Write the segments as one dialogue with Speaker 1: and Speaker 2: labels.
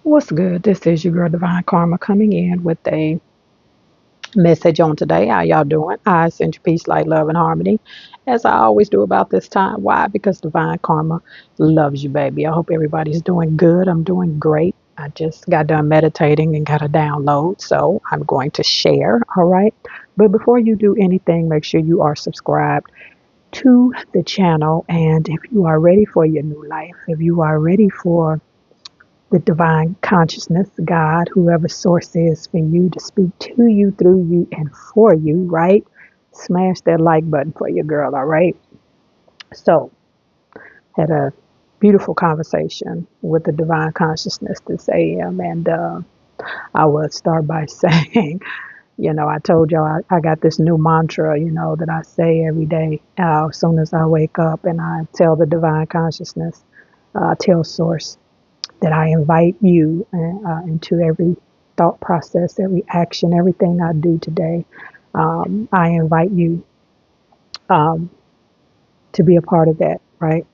Speaker 1: What's good? This is your girl Divine Karma coming in with a message on today. How y'all doing? I send you peace, light, love, and harmony, as I always do about this time. Why? Because Divine Karma loves you, baby. I hope everybody's doing good. I'm doing great. I just got done meditating and got a download, so I'm going to share. All right. But before you do anything, make sure you are subscribed to the channel. And if you are ready for your new life, if you are ready for the divine consciousness, God, whoever source is for you to speak to you, through you, and for you, right? Smash that like button for your girl, all right? So, had a beautiful conversation with the divine consciousness this AM, and I would start by saying, I told y'all I got this new mantra, that I say every day as soon as I wake up, and I tell the divine consciousness, tell source, that I invite you into every thought process, every action, everything I do today. I invite you um, to be a part of that, right?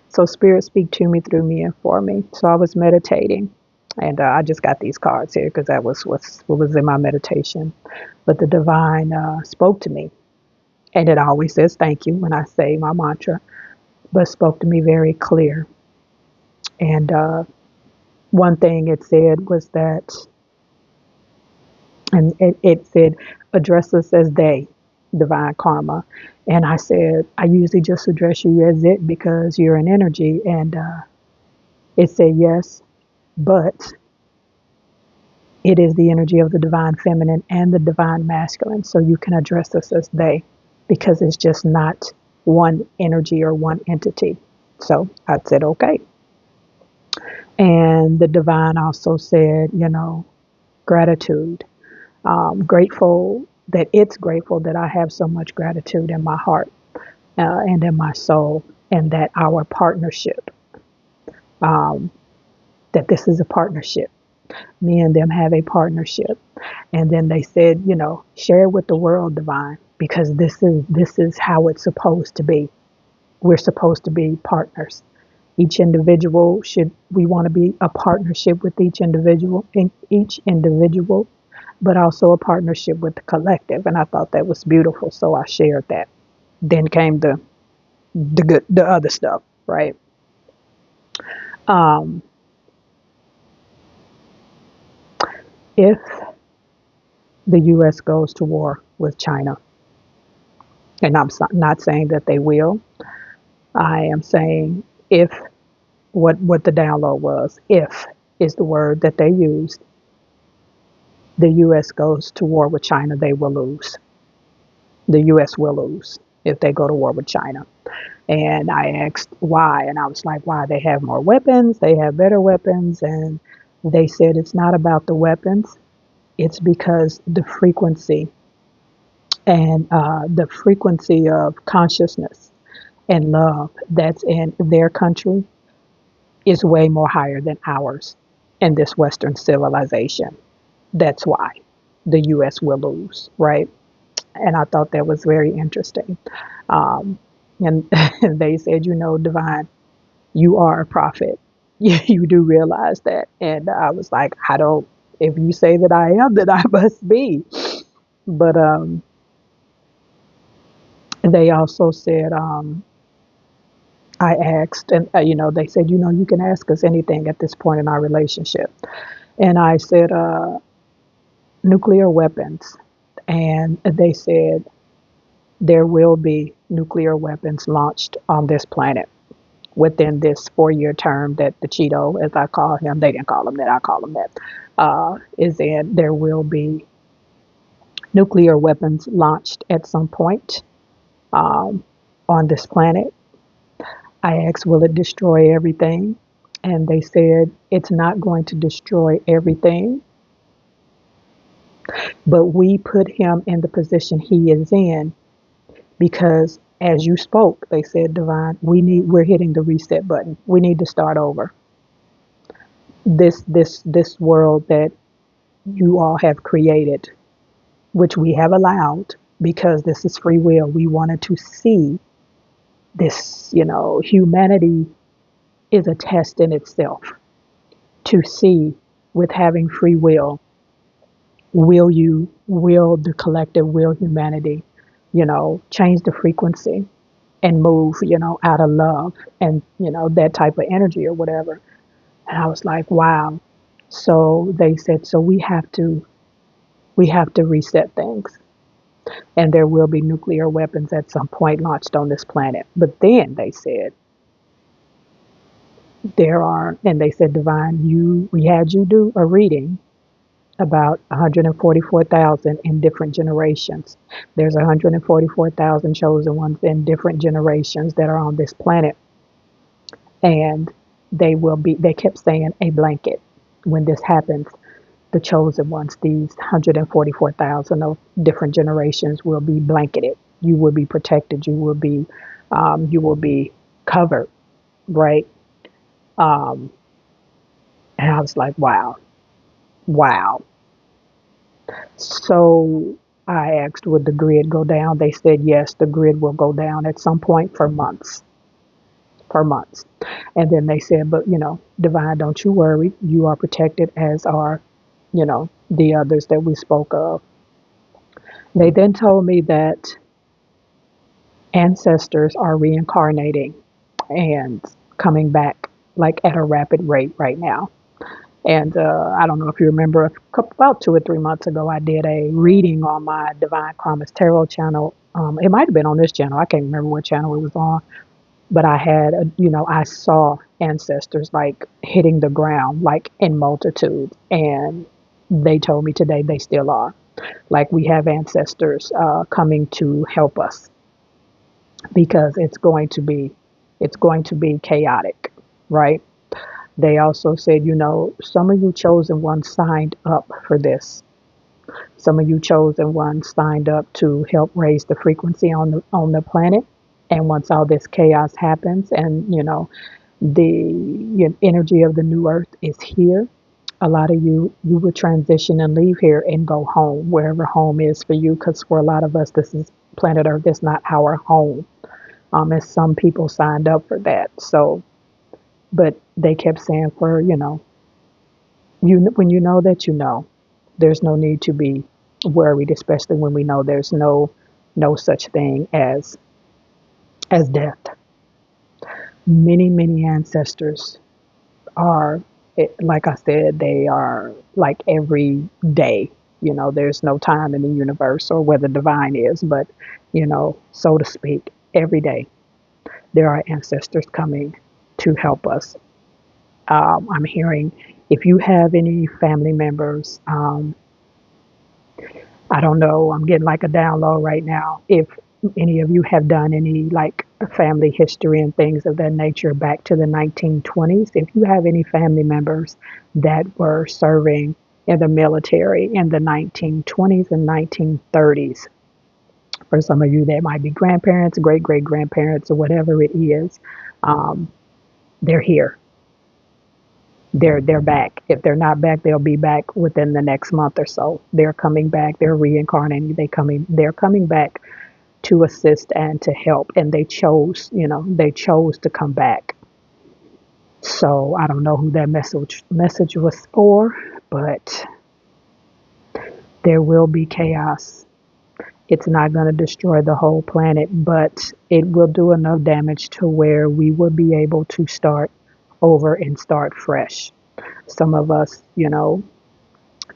Speaker 1: So, Spirit, speak to me, through me, and for me. So, I was meditating, and I just got these cards here because that was what was in my meditation. But the divine spoke to me, and it always says thank you when I say my mantra, but spoke to me very clear. And one thing it said was that, and it said, address us as they, divine karma. And I said, I usually just address you as it because you're an energy. And it said, yes, but it is the energy of the divine feminine and the divine masculine. So you can address us as they because it's just not one energy or one entity. So I said, okay. And the divine also said, gratitude. Grateful that it's grateful that I have so much gratitude in my heart and in my soul, and that our partnership, um, that this is a partnership. Me and them have a partnership. And then they said, share with the world, divine, because this is how it's supposed to be. We're supposed to be partners. Each individual we want to be a partnership with each individual, but also a partnership with the collective. And I thought that was beautiful, so I shared that. Then came the other stuff, right? Um, if the U.S. goes to war with China, and I'm not saying that they will, I am saying if what the download was, if is the word that they used, the U.S. goes to war with China, they will lose. The U.S. will lose if they go to war with China. And I asked why, and I was like, why? They have more weapons, they have better weapons. And they said it's not about the weapons, it's because the frequency and the frequency of consciousness and love that's in their country is way more higher than ours in this Western civilization. That's why the U.S. will lose, right? And I thought that was very interesting. Um, and they said, divine, you are a prophet. You do realize that. And I was like, I don't, if you say that I am, then I must be. But they also said, I asked, and they said, you can ask us anything at this point in our relationship. And I said, nuclear weapons. And they said, there will be nuclear weapons launched on this planet within this 4-year term that the Cheeto, as I call him, they didn't call him that, I call him that, is in. There will be nuclear weapons launched at some point on this planet. I asked, will it destroy everything? And they said, it's not going to destroy everything, but we put him in the position he is in because, as you spoke, they said, divine, we're hitting the reset button. We need to start over. This world that you all have created, which we have allowed because this is free will. We wanted to see this, humanity is a test in itself. to see with having free will the collective, will humanity, change the frequency and move, out of love and, that type of energy or whatever. And I was like, wow. So they said, so we have to reset things, and there will be nuclear weapons at some point launched on this planet. But then they said, and they said, Divine, we had you do a reading about 144,000 in different generations. There's 144,000 chosen ones in different generations that are on this planet. And they kept saying a blanket. When this happens, the chosen ones, these 144,000 of different generations, will be blanketed. You will be protected. You will be covered, right? Um, and I was like, wow, wow. So I asked, would the grid go down? They said, yes, the grid will go down at some point for months, for months. And then they said, but, Divine, don't you worry. You are protected, as are, the others that we spoke of. They then told me that ancestors are reincarnating and coming back like at a rapid rate right now. And I don't know if you remember, about 2 or 3 months ago, I did a reading on my Divine Karma's Tarot channel. It might have been on this channel. I can't remember what channel it was on. But I had, I saw ancestors like hitting the ground, like in multitudes. And they told me today they still are. Like, we have ancestors coming to help us, because it's going to be chaotic, right? They also said, some of you chosen ones signed up for this. Some of you chosen ones signed up to help raise the frequency on the planet. And once all this chaos happens, and the energy of the new earth is here, a lot of you will transition and leave here and go home, wherever home is for you. Because for a lot of us, this is planet Earth. It's not our home. As some people signed up for that. So, but they kept saying, for when you know that, there's no need to be worried, especially when we know there's no such thing as death. Many, many ancestors are, like I said, they are like every day. There's no time in the universe, or where the divine is, but, so to speak, every day there are ancestors coming to help us. I'm hearing, if you have any family members, I don't know, I'm getting like a download right now. If any of you have done any like family history and things of that nature back to the 1920s, if you have any family members that were serving in the military in the 1920s and 1930s, for some of you that might be grandparents, great great grandparents, or whatever it is, um, they're here. They're back. If they're not back, they'll be back within the next month or so. They're coming back. They're reincarnating. They're coming back to assist and to help. And they chose to come back. So I don't know who that message was for, but there will be chaos. It's not going to destroy the whole planet, but it will do enough damage to where we will be able to start over and start fresh. Some of us,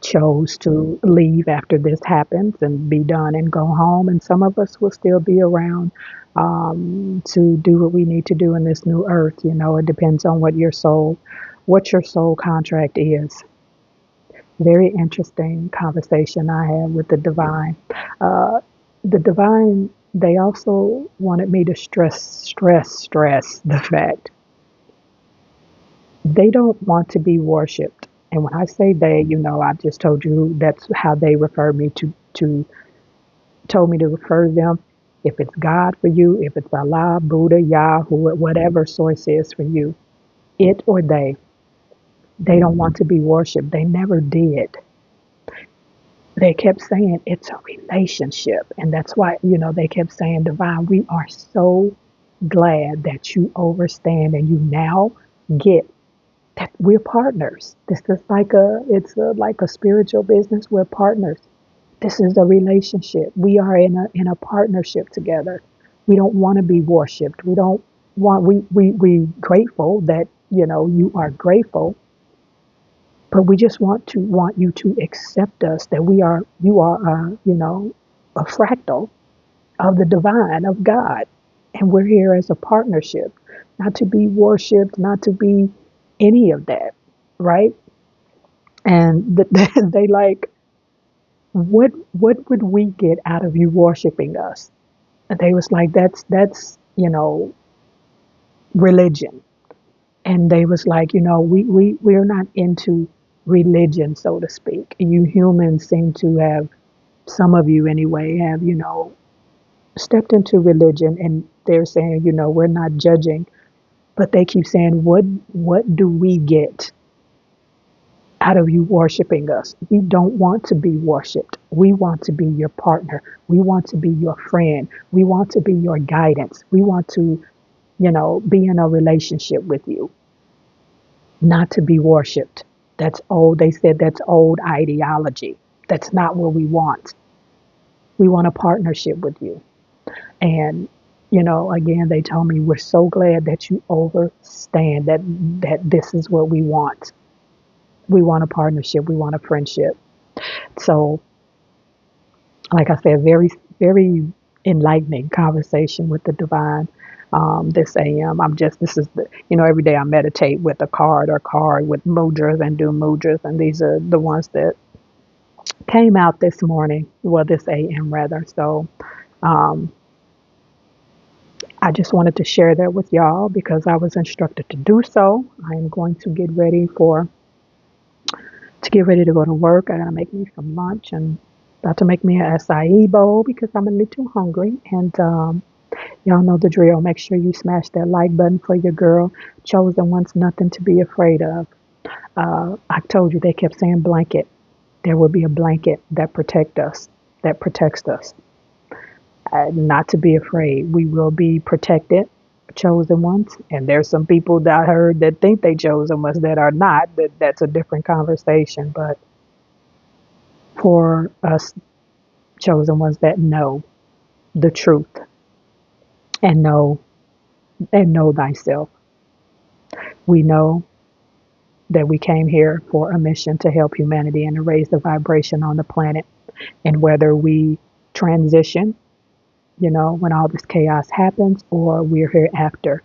Speaker 1: chose to leave after this happens and be done and go home, and some of us will still be around to do what we need to do in this new earth. It depends on what your soul contract is. Very interesting conversation I had with the divine. Uh, the divine, they also wanted me to stress the fact they don't want to be worshipped. And when I say they, I just told you that's how they refer me to told me to refer to them. If it's God for you, if it's Allah, Buddha, Yah, whatever source is for you, it or they don't want to be worshipped. They never did. They kept saying it's a relationship. And that's why, they kept saying, Divine, we are so glad that you understand and you now get that we're partners. This is like a spiritual business. We're partners. This is a relationship. We are in a partnership together. We don't want to be worshipped. We don't want we grateful that you are grateful, but we just want you to accept us, that you are a fractal of the divine, of God, and we're here as a partnership, not to be worshipped, not to be any of that, right? And they like, what would we get out of you worshiping us? And they was like, that's religion. And they was like, we're not into religion, so to speak. You humans seem to have, some of you anyway, have stepped into religion, and they're saying, we're not judging, but they keep saying, what do we get out of you worshiping us? We don't want to be worshiped. We want to be your partner. We want to be your friend. We want to be your guidance. We want to, be in a relationship with you, not to be worshiped. That's old. They said that's old ideology. That's not what we want. We want a partnership with you. And, again, they told me, we're so glad that you understand that this is what we want. We want a partnership. We want a friendship. So, like I said, very, very enlightening conversation with the divine this AM. Every day I meditate with a card or card with mudras and do mudras. And these are the ones that came out this morning, well, this AM rather. So, I just wanted to share that with y'all because I was instructed to do so. I am going to get ready to go to work. I gotta make me some lunch and about to make me an acai bowl because I'm a little hungry. And y'all know the drill. Make sure you smash that like button for your girl. Chosen ones, nothing to be afraid of. I told you they kept saying blanket. There will be a blanket that protects us. Not to be afraid. We will be protected, chosen ones. And there's some people that I heard that think they chosen ones that are not. That's a different conversation. But for us chosen ones that know the truth and know thyself, we know that we came here for a mission to help humanity and to raise the vibration on the planet. And whether we transition, when all this chaos happens, or we're here after,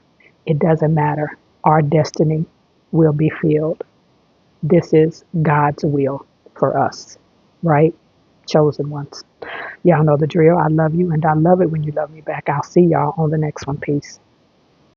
Speaker 1: it doesn't matter. Our destiny will be filled. This is God's will for us, right? Chosen ones. Y'all know the drill. I love you, and I love it when you love me back. I'll see y'all on the next one. Peace.